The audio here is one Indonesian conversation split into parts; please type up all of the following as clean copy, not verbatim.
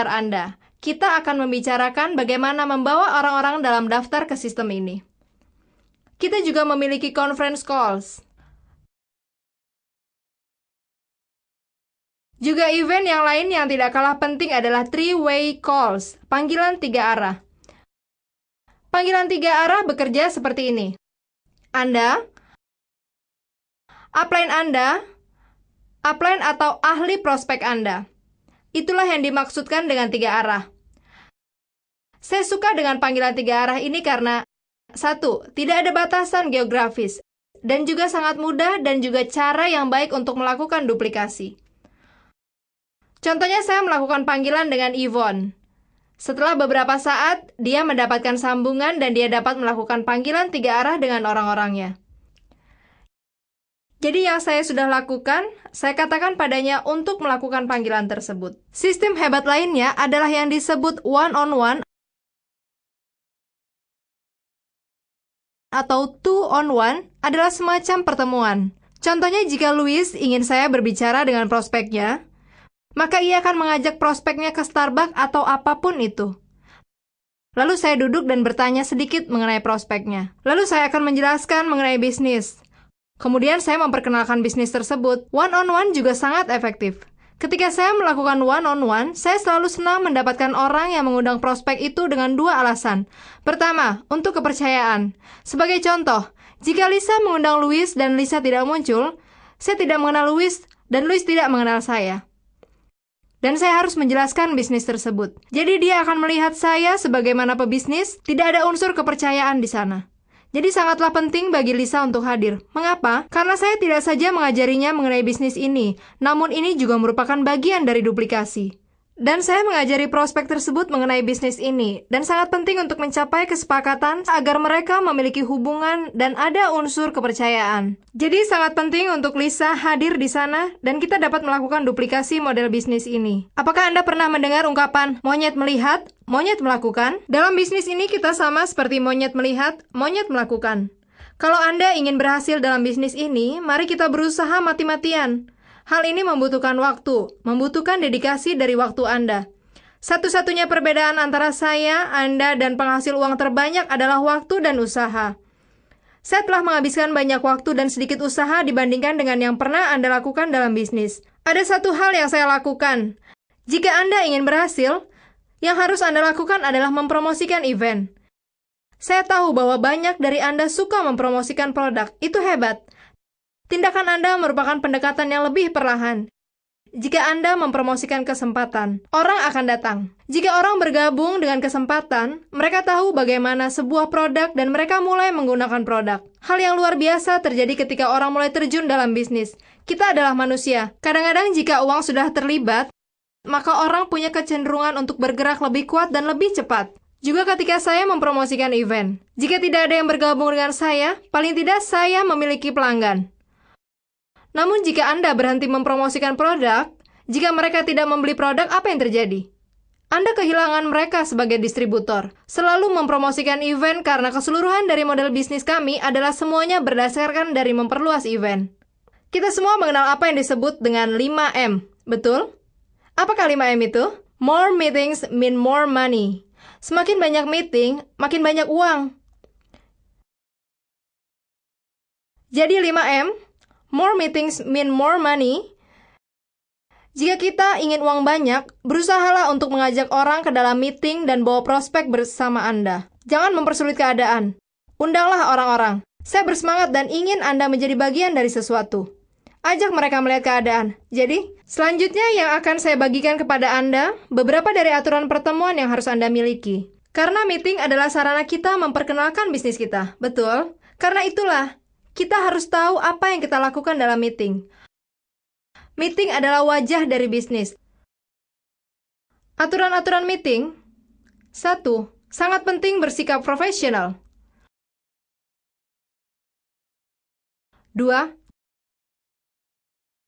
Anda. Kita akan membicarakan bagaimana membawa orang-orang dalam daftar ke sistem ini. Kita juga memiliki conference calls. Juga event yang lain yang tidak kalah penting adalah three-way calls, panggilan 3 arah. Panggilan 3 arah bekerja seperti ini. Anda, upline Anda, upline atau ahli prospek Anda. Itulah yang dimaksudkan dengan 3 arah. Saya suka dengan panggilan 3 arah ini karena 1. Tidak ada batasan geografis, dan juga sangat mudah dan juga cara yang baik untuk melakukan duplikasi. Contohnya saya melakukan panggilan dengan Yvonne. Setelah beberapa saat, dia mendapatkan sambungan dan dia dapat melakukan panggilan 3 arah dengan orang-orangnya. Jadi yang saya sudah lakukan, saya katakan padanya untuk melakukan panggilan tersebut. Sistem hebat lainnya adalah yang disebut one-on-one atau two-on-one adalah semacam pertemuan. Contohnya jika Louis ingin saya berbicara dengan prospeknya, maka ia akan mengajak prospeknya ke Starbucks atau apapun itu. Lalu saya duduk dan bertanya sedikit mengenai prospeknya. Lalu saya akan menjelaskan mengenai bisnis. Kemudian saya memperkenalkan bisnis tersebut. One-on-one juga sangat efektif. Ketika saya melakukan one-on-one, saya selalu senang mendapatkan orang yang mengundang prospek itu dengan 2 alasan. Pertama, untuk kepercayaan. Sebagai contoh, jika Lisa mengundang Louis dan Lisa tidak muncul, saya tidak mengenal Louis dan Louis tidak mengenal saya. Dan saya harus menjelaskan bisnis tersebut. Jadi dia akan melihat saya sebagaimana pebisnis, tidak ada unsur kepercayaan di sana. Jadi sangatlah penting bagi Lisa untuk hadir. Mengapa? Karena saya tidak saja mengajarinya mengenai bisnis ini, namun ini juga merupakan bagian dari duplikasi. Dan saya mengajari prospek tersebut mengenai bisnis ini, dan sangat penting untuk mencapai kesepakatan agar mereka memiliki hubungan dan ada unsur kepercayaan. Jadi sangat penting untuk Lisa hadir di sana, dan kita dapat melakukan duplikasi model bisnis ini. Apakah Anda pernah mendengar ungkapan monyet melihat, monyet melakukan? Dalam bisnis ini kita sama seperti monyet melihat, monyet melakukan. Kalau Anda ingin berhasil dalam bisnis ini, mari kita berusaha mati-matian. Hal ini membutuhkan waktu, membutuhkan dedikasi dari waktu Anda. Satu-satunya perbedaan antara saya, Anda, dan penghasil uang terbanyak adalah waktu dan usaha. Saya telah menghabiskan banyak waktu dan sedikit usaha dibandingkan dengan yang pernah Anda lakukan dalam bisnis. Ada satu hal yang saya lakukan. Jika Anda ingin berhasil, yang harus Anda lakukan adalah mempromosikan event. Saya tahu bahwa banyak dari Anda suka mempromosikan produk. Itu hebat. Tindakan Anda merupakan pendekatan yang lebih perlahan. Jika Anda mempromosikan kesempatan, orang akan datang. Jika orang bergabung dengan kesempatan, mereka tahu bagaimana sebuah produk dan mereka mulai menggunakan produk. Hal yang luar biasa terjadi ketika orang mulai terjun dalam bisnis. Kita adalah manusia. Kadang-kadang jika uang sudah terlibat, maka orang punya kecenderungan untuk bergerak lebih kuat dan lebih cepat. Juga ketika saya mempromosikan event. Jika tidak ada yang bergabung dengan saya, paling tidak saya memiliki pelanggan. Namun jika Anda berhenti mempromosikan produk, jika mereka tidak membeli produk, apa yang terjadi? Anda kehilangan mereka sebagai distributor. Selalu mempromosikan event karena keseluruhan dari model bisnis kami adalah semuanya berdasarkan dari memperluas event. Kita semua mengenal apa yang disebut dengan 5M, betul? Apakah 5M itu? More meetings mean more money. Semakin banyak meeting, makin banyak uang. Jadi 5M, more meetings mean more money. Jika kita ingin uang banyak, berusahalah untuk mengajak orang ke dalam meeting dan bawa prospek bersama Anda. Jangan mempersulit keadaan. Undanglah orang-orang. Saya bersemangat dan ingin Anda menjadi bagian dari sesuatu. Ajak mereka melihat keadaan. Jadi, selanjutnya yang akan saya bagikan kepada Anda, beberapa dari aturan pertemuan yang harus Anda miliki. Karena meeting adalah sarana kita memperkenalkan bisnis kita. Betul? Karena itulah, kita harus tahu apa yang kita lakukan dalam meeting. Meeting adalah wajah dari bisnis. Aturan-aturan meeting. 1. Sangat penting bersikap profesional. 2.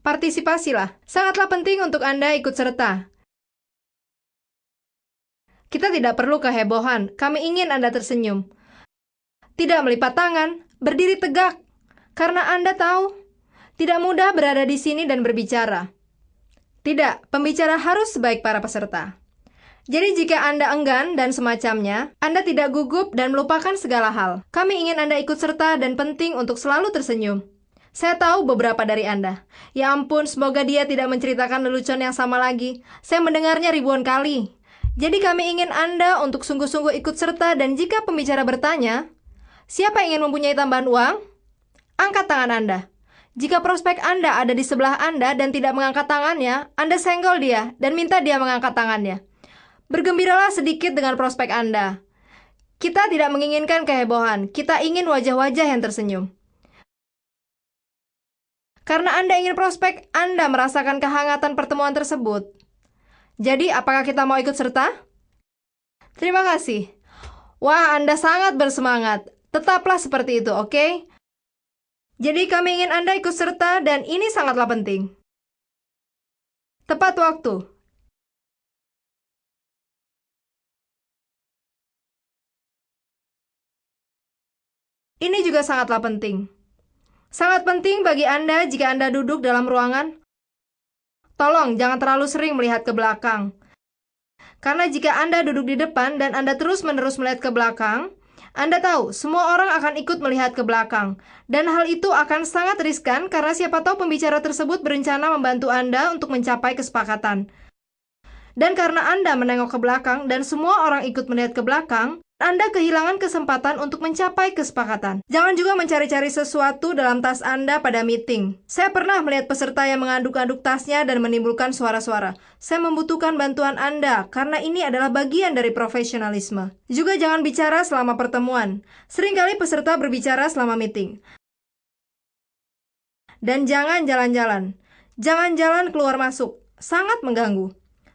Partisipasilah. Sangatlah penting untuk Anda ikut serta. Kita tidak perlu kehebohan. Kami ingin Anda tersenyum. Tidak melipat tangan, berdiri tegak. Karena Anda tahu, tidak mudah berada di sini dan berbicara. Tidak, pembicara harus sebaik para peserta. Jadi jika Anda enggan dan semacamnya, Anda tidak gugup dan melupakan segala hal. Kami ingin Anda ikut serta dan penting untuk selalu tersenyum. Saya tahu beberapa dari Anda. Ya ampun, semoga dia tidak menceritakan lelucon yang sama lagi. Saya mendengarnya ribuan kali. Jadi kami ingin Anda untuk sungguh-sungguh ikut serta dan jika pembicara bertanya, siapa yang ingin mempunyai tambahan uang? Angkat tangan Anda. Jika prospek Anda ada di sebelah Anda dan tidak mengangkat tangannya, Anda senggol dia dan minta dia mengangkat tangannya. Bergembiralah sedikit dengan prospek Anda. Kita tidak menginginkan kehebohan, kita ingin wajah-wajah yang tersenyum. Karena Anda ingin prospek Anda merasakan kehangatan pertemuan tersebut. Jadi, apakah kita mau ikut serta? Terima kasih. Wah, Anda sangat bersemangat. Tetaplah seperti itu, oke? Jadi, kami ingin Anda ikut serta dan ini sangatlah penting. Tepat waktu. Ini juga sangatlah penting. Sangat penting bagi Anda jika Anda duduk dalam ruangan. Tolong, jangan terlalu sering melihat ke belakang. Karena jika Anda duduk di depan dan Anda terus-menerus melihat ke belakang, Anda tahu, semua orang akan ikut melihat ke belakang. Dan hal itu akan sangat riskan karena siapa tahu pembicara tersebut berencana membantu Anda untuk mencapai kesepakatan. Dan karena Anda menengok ke belakang dan semua orang ikut melihat ke belakang, Anda kehilangan kesempatan untuk mencapai kesepakatan. Jangan juga mencari-cari sesuatu dalam tas Anda pada meeting. Saya pernah melihat peserta yang mengaduk-aduk tasnya dan menimbulkan suara-suara. Saya membutuhkan bantuan Anda, karena ini adalah bagian dari profesionalisme. Juga jangan bicara selama pertemuan. Seringkali peserta berbicara selama meeting. Dan jangan jalan-jalan. Jangan jalan keluar masuk. Sangat mengganggu.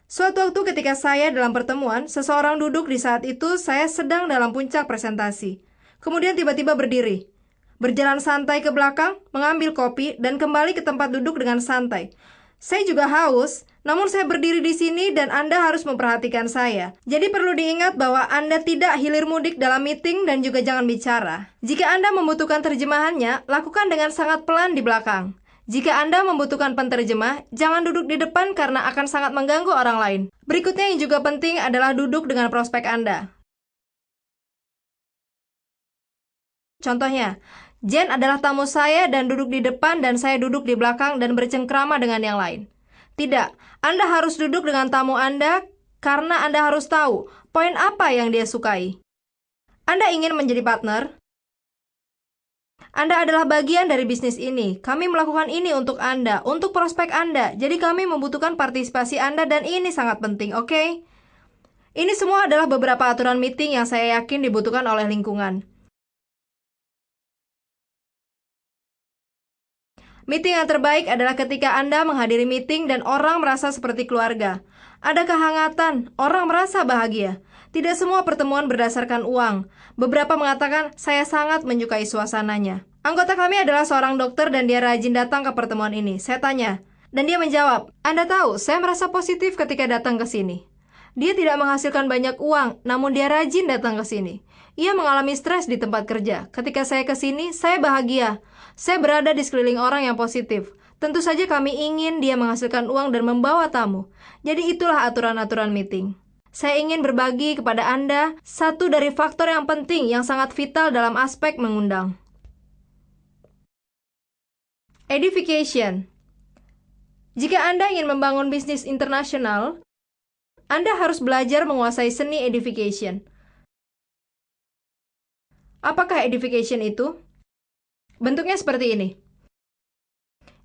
Suatu waktu ketika saya dalam pertemuan, seseorang duduk di saat itu saya sedang dalam puncak presentasi. Kemudian tiba-tiba berdiri, berjalan santai ke belakang, mengambil kopi, dan kembali ke tempat duduk dengan santai. Saya juga haus, namun saya berdiri di sini dan Anda harus memperhatikan saya. Jadi perlu diingat bahwa Anda tidak hilir mudik dalam meeting dan juga jangan bicara. Jika Anda membutuhkan terjemahannya, lakukan dengan sangat pelan di belakang. Jika Anda membutuhkan penterjemah, jangan duduk di depan karena akan sangat mengganggu orang lain. Berikutnya yang juga penting adalah duduk dengan prospek Anda. Contohnya, Jen adalah tamu saya dan duduk di depan dan saya duduk di belakang dan bercengkrama dengan yang lain. Tidak, Anda harus duduk dengan tamu Anda karena Anda harus tahu poin apa yang dia sukai. Anda ingin menjadi partner? Anda adalah bagian dari bisnis ini. Kami melakukan ini untuk Anda, untuk prospek Anda. Jadi kami membutuhkan partisipasi Anda dan ini sangat penting, oke? Ini semua adalah beberapa aturan meeting yang saya yakin dibutuhkan oleh lingkungan. Meeting yang terbaik adalah ketika Anda menghadiri meeting dan orang merasa seperti keluarga. Ada kehangatan, orang merasa bahagia. Tidak semua pertemuan berdasarkan uang. Beberapa mengatakan, saya sangat menyukai suasananya. Anggota kami adalah seorang dokter dan dia rajin datang ke pertemuan ini. Saya tanya, dan dia menjawab, Anda tahu, saya merasa positif ketika datang ke sini. Dia tidak menghasilkan banyak uang, namun dia rajin datang ke sini. Ia mengalami stres di tempat kerja. Ketika saya ke sini, saya bahagia. Saya berada di sekeliling orang yang positif. Tentu saja kami ingin dia menghasilkan uang dan membawa tamu. Jadi itulah aturan-aturan meeting. Saya ingin berbagi kepada Anda satu dari faktor yang penting yang sangat vital dalam aspek mengundang. Edification. Jika Anda ingin membangun bisnis internasional, Anda harus belajar menguasai seni edification. Apakah edification itu? Bentuknya seperti ini.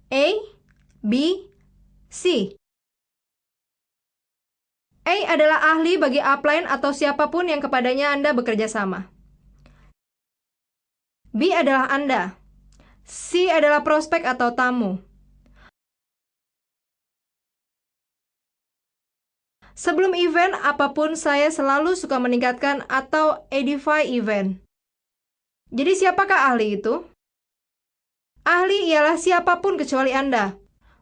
A, B, C. A adalah ahli bagi upline atau siapapun yang kepadanya Anda bekerja sama. B adalah Anda. C adalah prospek atau tamu. Sebelum event apapun saya selalu suka meningkatkan atau edify event. Jadi siapakah ahli itu? Ahli ialah siapapun kecuali Anda.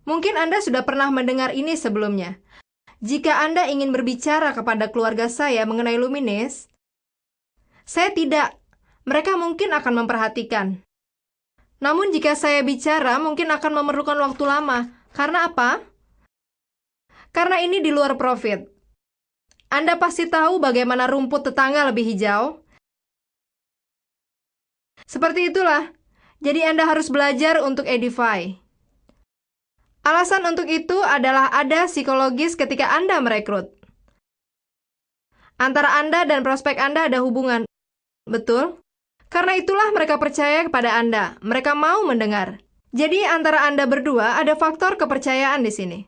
Mungkin Anda sudah pernah mendengar ini sebelumnya. Jika Anda ingin berbicara kepada keluarga saya mengenai Luminis, saya tidak. Mereka mungkin akan memperhatikan. Namun jika saya bicara, mungkin akan memerlukan waktu lama. Karena apa? Karena ini di luar profit. Anda pasti tahu bagaimana rumput tetangga lebih hijau. Seperti itulah. Jadi Anda harus belajar untuk edify. Alasan untuk itu adalah ada psikologis ketika Anda merekrut. Antara Anda dan prospek Anda ada hubungan. Betul? Karena itulah mereka percaya kepada Anda. Mereka mau mendengar. Jadi antara Anda berdua ada faktor kepercayaan di sini.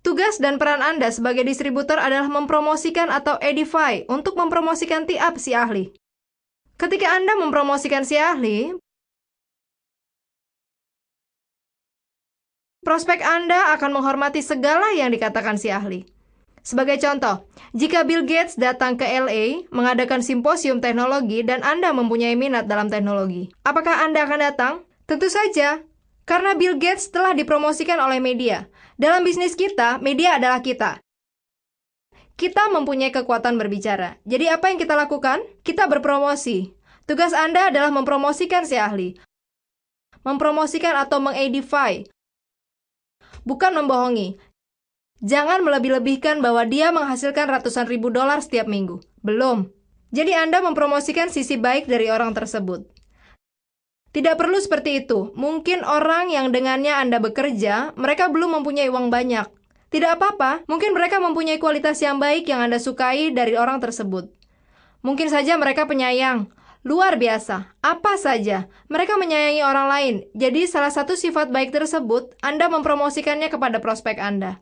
Tugas dan peran Anda sebagai distributor adalah mempromosikan atau edify untuk mempromosikan tiap si ahli. Ketika Anda mempromosikan si ahli, prospek Anda akan menghormati segala yang dikatakan si ahli. Sebagai contoh, jika Bill Gates datang ke LA mengadakan simposium teknologi dan Anda mempunyai minat dalam teknologi, apakah Anda akan datang? Tentu saja, karena Bill Gates telah dipromosikan oleh media. Dalam bisnis kita, media adalah kita. Kita mempunyai kekuatan berbicara. Jadi apa yang kita lakukan? Kita berpromosi. Tugas Anda adalah mempromosikan si ahli. Mempromosikan atau mengedify. Bukan membohongi. Jangan melebih-lebihkan bahwa dia menghasilkan ratusan ribu dolar setiap minggu. Belum. Jadi Anda mempromosikan sisi baik dari orang tersebut. Tidak perlu seperti itu. Mungkin orang yang dengannya Anda bekerja, mereka belum mempunyai uang banyak. Tidak apa-apa, mungkin mereka mempunyai kualitas yang baik yang Anda sukai dari orang tersebut. Mungkin saja mereka penyayang. Luar biasa. Apa saja. Mereka menyayangi orang lain. Jadi salah satu sifat baik tersebut, Anda mempromosikannya kepada prospek Anda.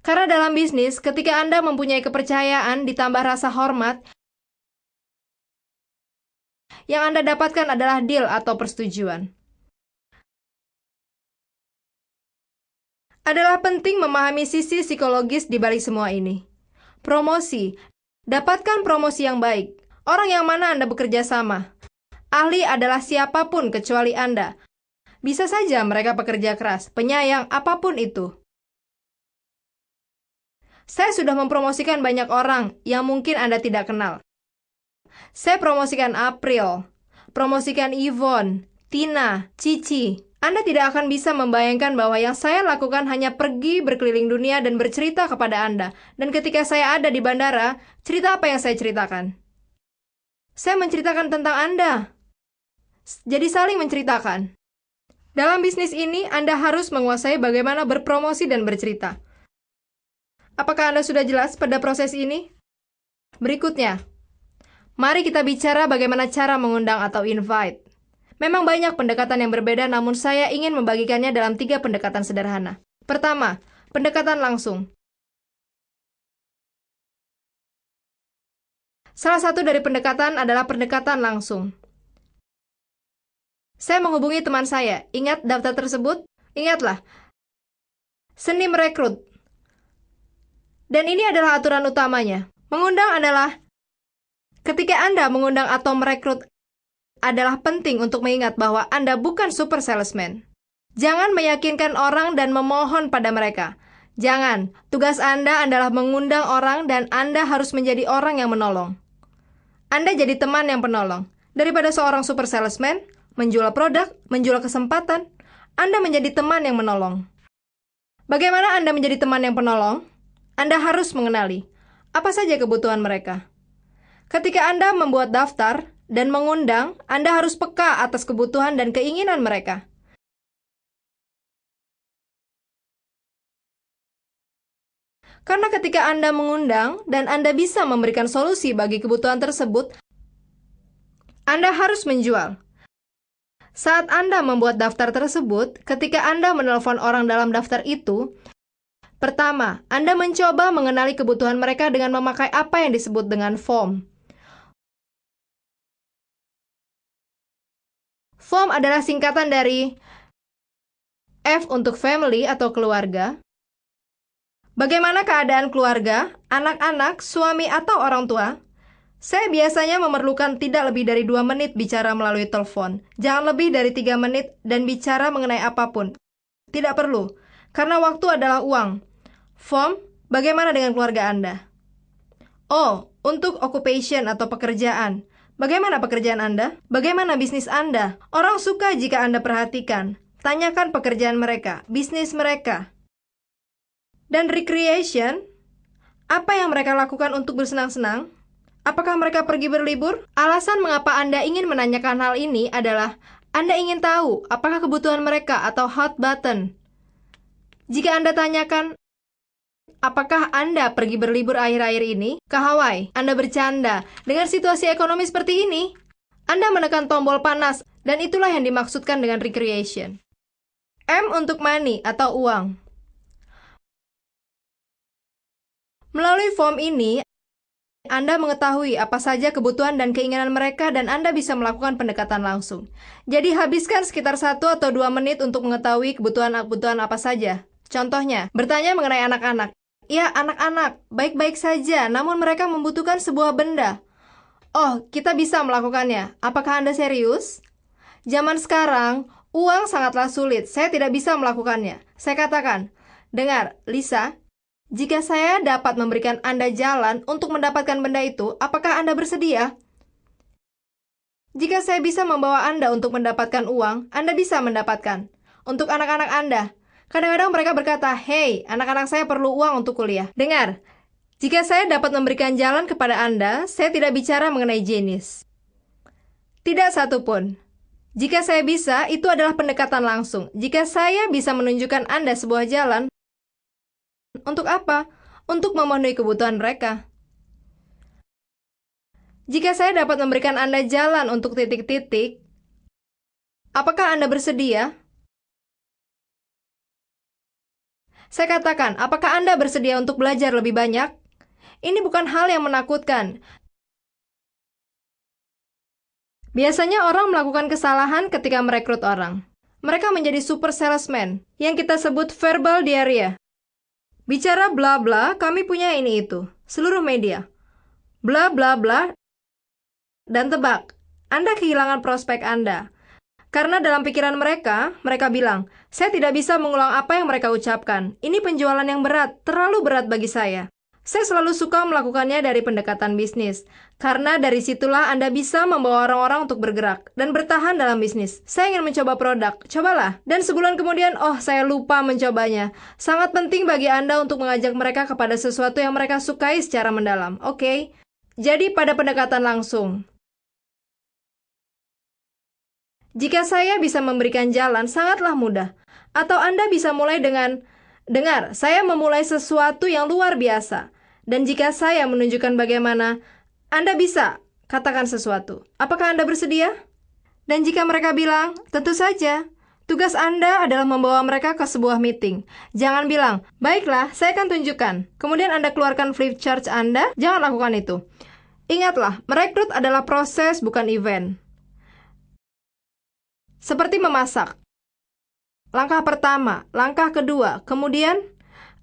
Karena dalam bisnis, ketika Anda mempunyai kepercayaan ditambah rasa hormat, yang Anda dapatkan adalah deal atau persetujuan. Adalah penting memahami sisi psikologis di balik semua ini. Promosi. Dapatkan promosi yang baik. Orang yang mana Anda bekerja sama. Ahli adalah siapapun kecuali Anda. Bisa saja mereka pekerja keras, penyayang, apapun itu. Saya sudah mempromosikan banyak orang yang mungkin Anda tidak kenal. Saya promosikan April, promosikan Yvonne, Tina, Cici. Anda tidak akan bisa membayangkan bahwa yang saya lakukan hanya pergi berkeliling dunia dan bercerita kepada Anda. Dan ketika saya ada di bandara, cerita apa yang saya ceritakan? Saya menceritakan tentang Anda. Jadi saling menceritakan. Dalam bisnis ini, Anda harus menguasai bagaimana berpromosi dan bercerita. Apakah Anda sudah jelas pada proses ini? Berikutnya, mari kita bicara bagaimana cara mengundang atau invite. Memang banyak pendekatan yang berbeda, namun saya ingin membagikannya dalam 3 pendekatan sederhana. Pertama, pendekatan langsung. Salah satu dari pendekatan adalah pendekatan langsung. Saya menghubungi teman saya. Ingat daftar tersebut? Ingatlah. Seni merekrut. Dan ini adalah aturan utamanya. Mengundang adalah ketika Anda mengundang atau merekrut adalah penting untuk mengingat bahwa Anda bukan super salesman. Jangan meyakinkan orang dan memohon pada mereka. Jangan. Tugas Anda adalah mengundang orang dan Anda harus menjadi orang yang menolong. Anda jadi teman yang penolong. Daripada seorang super salesman, menjual produk, menjual kesempatan, Anda menjadi teman yang menolong. Bagaimana Anda menjadi teman yang penolong? Anda harus mengenali apa saja kebutuhan mereka. Ketika Anda membuat daftar dan mengundang, Anda harus peka atas kebutuhan dan keinginan mereka. Karena ketika Anda mengundang dan Anda bisa memberikan solusi bagi kebutuhan tersebut, Anda harus menjual. Saat Anda membuat daftar tersebut, ketika Anda menelpon orang dalam daftar itu, pertama, Anda mencoba mengenali kebutuhan mereka dengan memakai apa yang disebut dengan form. Form adalah singkatan dari F untuk family atau keluarga. Bagaimana keadaan keluarga, anak-anak, suami atau orang tua? Saya biasanya memerlukan tidak lebih dari 2 menit bicara melalui telepon. Jangan lebih dari 3 menit dan bicara mengenai apapun. Tidak perlu, karena waktu adalah uang. Form, bagaimana dengan keluarga Anda? O, untuk occupation atau pekerjaan. Bagaimana pekerjaan Anda? Bagaimana bisnis Anda? Orang suka jika Anda perhatikan. Tanyakan pekerjaan mereka, bisnis mereka. Dan recreation, Apa yang mereka lakukan untuk bersenang-senang? Apakah mereka pergi berlibur? Alasan mengapa Anda ingin menanyakan hal ini adalah Anda ingin tahu apakah kebutuhan mereka atau hot button. Jika Anda tanyakan, apakah Anda pergi berlibur akhir-akhir ini ke Hawaii? Anda bercanda. Dengan situasi ekonomi seperti ini, Anda menekan tombol panas, dan itulah yang dimaksudkan dengan recreation. M untuk money atau uang. Melalui form ini, Anda mengetahui apa saja kebutuhan dan keinginan mereka dan Anda bisa melakukan pendekatan langsung. Jadi habiskan sekitar 1 atau 2 menit untuk mengetahui kebutuhan-kebutuhan apa saja. Contohnya, bertanya mengenai anak-anak. Ya, anak-anak, baik-baik saja, namun mereka membutuhkan sebuah benda. Oh, kita bisa melakukannya. Apakah Anda serius? Zaman sekarang, uang sangatlah sulit. Saya tidak bisa melakukannya. Saya katakan, dengar, Lisa, jika saya dapat memberikan Anda jalan untuk mendapatkan benda itu, apakah Anda bersedia? Jika saya bisa membawa Anda untuk mendapatkan uang, Anda bisa mendapatkan. Untuk anak-anak Anda, kadang-kadang mereka berkata, "Hei, anak-anak saya perlu uang untuk kuliah." Dengar, jika saya dapat memberikan jalan kepada Anda, saya tidak bicara mengenai jenis. Tidak satupun. Jika saya bisa, itu adalah pendekatan langsung. Jika saya bisa menunjukkan Anda sebuah jalan, untuk apa? Untuk memenuhi kebutuhan mereka. Jika saya dapat memberikan Anda jalan untuk titik-titik, apakah Anda bersedia? Saya katakan, apakah Anda bersedia untuk belajar lebih banyak? Ini bukan hal yang menakutkan. Biasanya orang melakukan kesalahan ketika merekrut orang. Mereka menjadi super salesman, yang kita sebut verbal diarrhea. Bicara bla bla, kami punya ini itu. Seluruh media. Bla bla bla, dan tebak, Anda kehilangan prospek Anda. Karena dalam pikiran mereka, mereka bilang, saya tidak bisa mengulang apa yang mereka ucapkan. Ini penjualan yang berat, terlalu berat bagi saya. Saya selalu suka melakukannya dari pendekatan bisnis. Karena dari situlah Anda bisa membawa orang-orang untuk bergerak dan bertahan dalam bisnis. Saya ingin mencoba produk, cobalah. Dan sebulan kemudian, oh saya lupa mencobanya. Sangat penting bagi Anda untuk mengajak mereka kepada sesuatu yang mereka sukai secara mendalam. Oke? Jadi pada pendekatan langsung. Jika saya bisa memberikan jalan, sangatlah mudah. Atau Anda bisa mulai dengan, dengar, saya memulai sesuatu yang luar biasa. Dan jika saya menunjukkan bagaimana, Anda bisa katakan sesuatu. Apakah Anda bersedia? Dan jika mereka bilang, tentu saja. Tugas Anda adalah membawa mereka ke sebuah meeting. Jangan bilang, baiklah, saya akan tunjukkan. Kemudian Anda keluarkan flip chart Anda. Jangan lakukan itu. Ingatlah, merekrut adalah proses, bukan event. Seperti memasak. Langkah pertama, langkah kedua, kemudian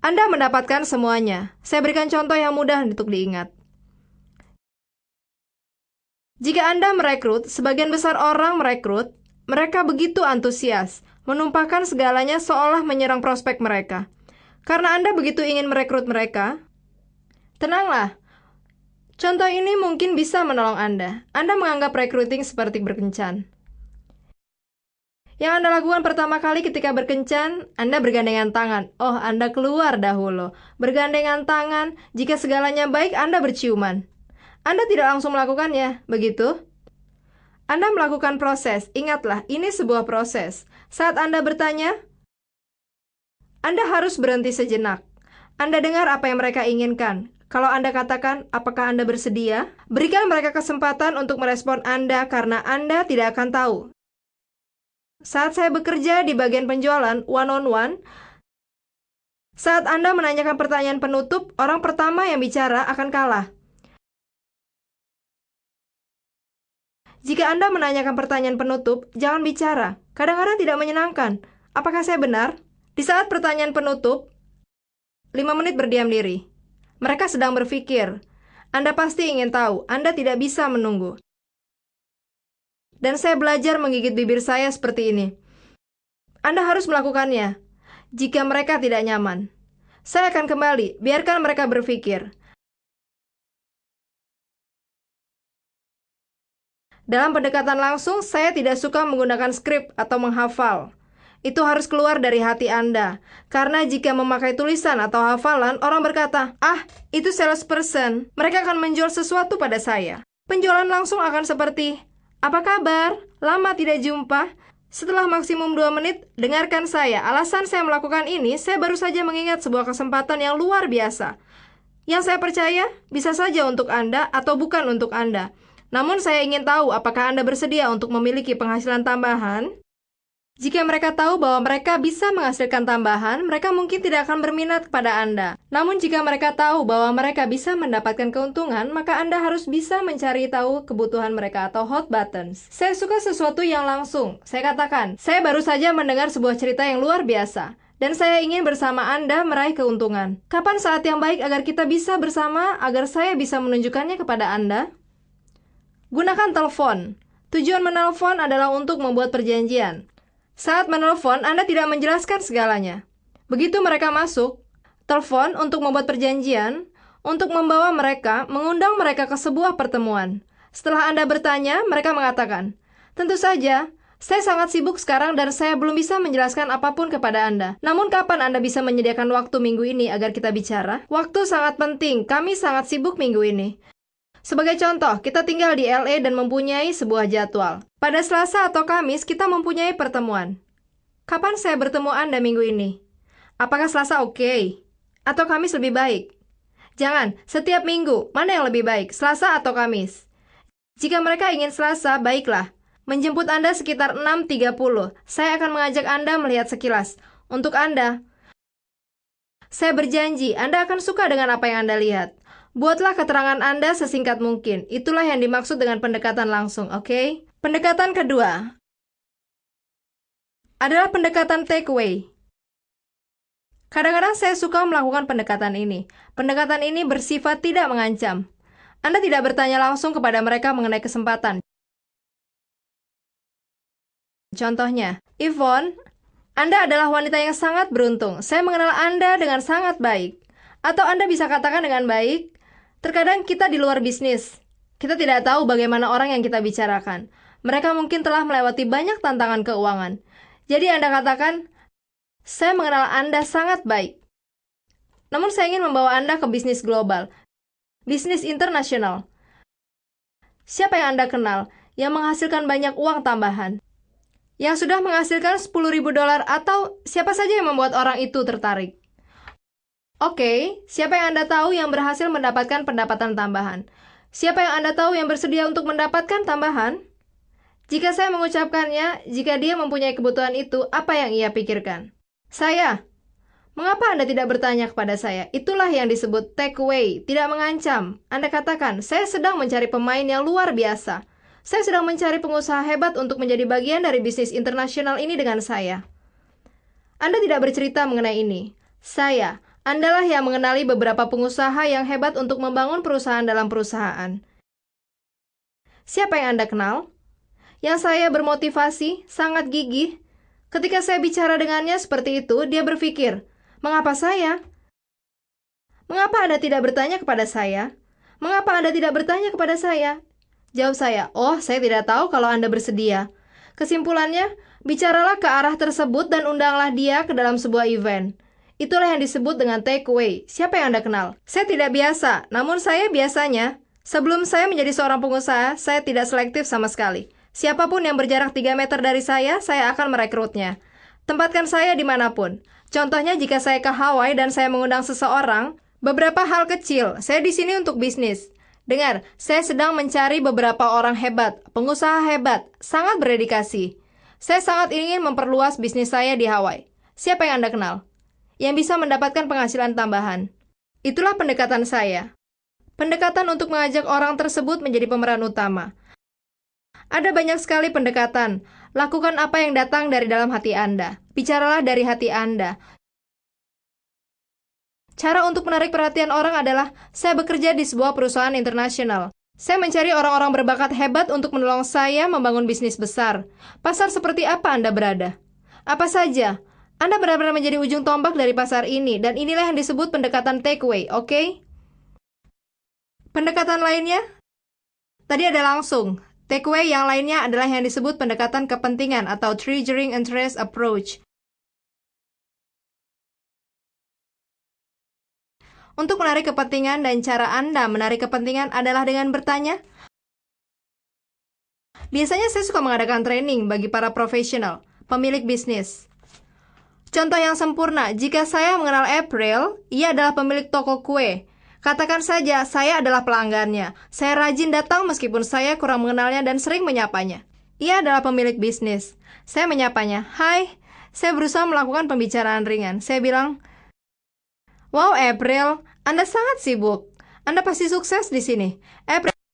Anda mendapatkan semuanya. Saya berikan contoh yang mudah untuk diingat. Jika Anda merekrut, sebagian besar orang merekrut, mereka begitu antusias, menumpahkan segalanya seolah menyerang prospek mereka. Karena Anda begitu ingin merekrut mereka, tenanglah. Contoh ini mungkin bisa menolong Anda. Anda menganggap recruiting seperti berkencan. Yang Anda lakukan pertama kali ketika berkencan, Anda bergandengan tangan. Oh, Anda keluar dahulu. Bergandengan tangan, jika segalanya baik, Anda berciuman. Anda tidak langsung melakukannya, begitu? Anda melakukan proses. Ingatlah, ini sebuah proses. Saat Anda bertanya, Anda harus berhenti sejenak. Anda dengar apa yang mereka inginkan. Kalau Anda katakan, apakah Anda bersedia? Berikan mereka kesempatan untuk merespon Anda karena Anda tidak akan tahu. Saat saya bekerja di bagian penjualan, one-on-one, saat Anda menanyakan pertanyaan penutup, orang pertama yang bicara akan kalah. Jika Anda menanyakan pertanyaan penutup, jangan bicara. Kadang-kadang tidak menyenangkan. Apakah saya benar? Di saat pertanyaan penutup, 5 menit berdiam diri. Mereka sedang berpikir. Anda pasti ingin tahu, Anda tidak bisa menunggu. Dan saya belajar menggigit bibir saya seperti ini. Anda harus melakukannya. Jika mereka tidak nyaman, saya akan kembali. Biarkan mereka berpikir. Dalam pendekatan langsung, saya tidak suka menggunakan skrip atau menghafal. Itu harus keluar dari hati Anda. Karena jika memakai tulisan atau hafalan, orang berkata, "Ah, itu salesperson. Mereka akan menjual sesuatu pada saya." Penjualan langsung akan seperti, "Apa kabar? Lama tidak jumpa." Setelah maksimum 2 menit, dengarkan saya. Alasan saya melakukan ini, saya baru saja mengingat sebuah kesempatan yang luar biasa. Yang saya percaya, bisa saja untuk Anda atau bukan untuk Anda. Namun saya ingin tahu apakah Anda bersedia untuk memiliki penghasilan tambahan? Jika mereka tahu bahwa mereka bisa menghasilkan tambahan, mereka mungkin tidak akan berminat kepada Anda. Namun jika mereka tahu bahwa mereka bisa mendapatkan keuntungan, maka Anda harus bisa mencari tahu kebutuhan mereka atau hot buttons. Saya suka sesuatu yang langsung. Saya katakan, saya baru saja mendengar sebuah cerita yang luar biasa, dan saya ingin bersama Anda meraih keuntungan. Kapan saat yang baik agar kita bisa bersama, agar saya bisa menunjukkannya kepada Anda? Gunakan telepon. Tujuan menelpon adalah untuk membuat perjanjian. Saat menelpon, Anda tidak menjelaskan segalanya. Begitu mereka masuk, telepon untuk membuat perjanjian, untuk membawa mereka, mengundang mereka ke sebuah pertemuan. Setelah Anda bertanya, mereka mengatakan, "Tentu saja, saya sangat sibuk sekarang dan saya belum bisa menjelaskan apapun kepada Anda. Namun kapan Anda bisa menyediakan waktu minggu ini agar kita bicara? Waktu sangat penting, kami sangat sibuk minggu ini." Sebagai contoh, kita tinggal di LA dan mempunyai sebuah jadwal. Pada Selasa atau Kamis, kita mempunyai pertemuan. Kapan saya bertemu Anda minggu ini? Apakah Selasa oke? Atau Kamis lebih baik? Jangan, setiap minggu, mana yang lebih baik, Selasa atau Kamis? Jika mereka ingin Selasa, baiklah. Menjemput Anda sekitar 6.30. Saya akan mengajak Anda melihat sekilas. Untuk Anda, saya berjanji, Anda akan suka dengan apa yang Anda lihat. Buatlah keterangan Anda sesingkat mungkin. Itulah yang dimaksud dengan pendekatan langsung, oke? Pendekatan kedua adalah pendekatan takeaway. Kadang-kadang saya suka melakukan pendekatan ini. Pendekatan ini bersifat tidak mengancam. Anda tidak bertanya langsung kepada mereka mengenai kesempatan. Contohnya, Yvonne, Anda adalah wanita yang sangat beruntung. Saya mengenal Anda dengan sangat baik. Atau Anda bisa katakan dengan baik, terkadang kita di luar bisnis. Kita tidak tahu bagaimana orang yang kita bicarakan. Mereka mungkin telah melewati banyak tantangan keuangan. Jadi Anda katakan, "Saya mengenal Anda sangat baik. Namun saya ingin membawa Anda ke bisnis global, bisnis internasional. Siapa yang Anda kenal yang menghasilkan banyak uang tambahan? Yang sudah menghasilkan $10.000 atau siapa saja yang membuat orang itu tertarik?" Oke, siapa yang Anda tahu yang berhasil mendapatkan pendapatan tambahan? Siapa yang Anda tahu yang bersedia untuk mendapatkan tambahan? Jika saya mengucapkannya, jika dia mempunyai kebutuhan itu, apa yang ia pikirkan? Saya. Mengapa Anda tidak bertanya kepada saya? Itulah yang disebut takeaway, tidak mengancam. Anda katakan, "Saya sedang mencari pemain yang luar biasa. Saya sedang mencari pengusaha hebat untuk menjadi bagian dari bisnis internasional ini dengan saya." Anda tidak bercerita mengenai ini. Saya. Andalah yang mengenali beberapa pengusaha yang hebat untuk membangun perusahaan dalam perusahaan. Siapa yang Anda kenal? Yang saya bermotivasi, sangat gigih. Ketika saya bicara dengannya seperti itu, dia berpikir, "Mengapa saya? Mengapa Anda tidak bertanya kepada saya? Mengapa Anda tidak bertanya kepada saya?" Jawab saya, "Oh, saya tidak tahu kalau Anda bersedia." Kesimpulannya, bicaralah ke arah tersebut dan undanglah dia ke dalam sebuah event. Itulah yang disebut dengan takeaway. Siapa yang Anda kenal? Saya tidak biasa, namun saya biasanya. Sebelum saya menjadi seorang pengusaha, saya tidak selektif sama sekali. Siapapun yang berjarak 3 meter dari saya akan merekrutnya. Tempatkan saya dimanapun. Contohnya jika saya ke Hawaii dan saya mengundang seseorang, beberapa hal kecil, saya di sini untuk bisnis. Dengar, saya sedang mencari beberapa orang hebat, pengusaha hebat, sangat berdedikasi. Saya sangat ingin memperluas bisnis saya di Hawaii. Siapa yang Anda kenal? Yang bisa mendapatkan penghasilan tambahan. Itulah pendekatan saya. Pendekatan untuk mengajak orang tersebut menjadi pemeran utama. Ada banyak sekali pendekatan. Lakukan apa yang datang dari dalam hati Anda. Bicaralah dari hati Anda. Cara untuk menarik perhatian orang adalah, saya bekerja di sebuah perusahaan internasional. Saya mencari orang-orang berbakat hebat untuk menolong saya membangun bisnis besar. Pasar seperti apa Anda berada? Apa saja? Anda benar-benar menjadi ujung tombak dari pasar ini, dan inilah yang disebut pendekatan takeaway, oke? Pendekatan lainnya? Tadi ada langsung. Takeaway yang lainnya adalah yang disebut pendekatan kepentingan atau triggering interest approach. untuk menarik kepentingan, dan cara Anda menarik kepentingan adalah dengan bertanya. Biasanya saya suka mengadakan training bagi para profesional, pemilik bisnis. Contoh yang sempurna, jika saya mengenal April, ia adalah pemilik toko kue. Katakan saja, saya adalah pelanggannya. Saya rajin datang meskipun saya kurang mengenalnya dan sering menyapanya. Ia adalah pemilik bisnis. Saya menyapanya, "Hai." Saya berusaha melakukan pembicaraan ringan. Saya bilang, "Wow, April, Anda sangat sibuk. Anda pasti sukses di sini." April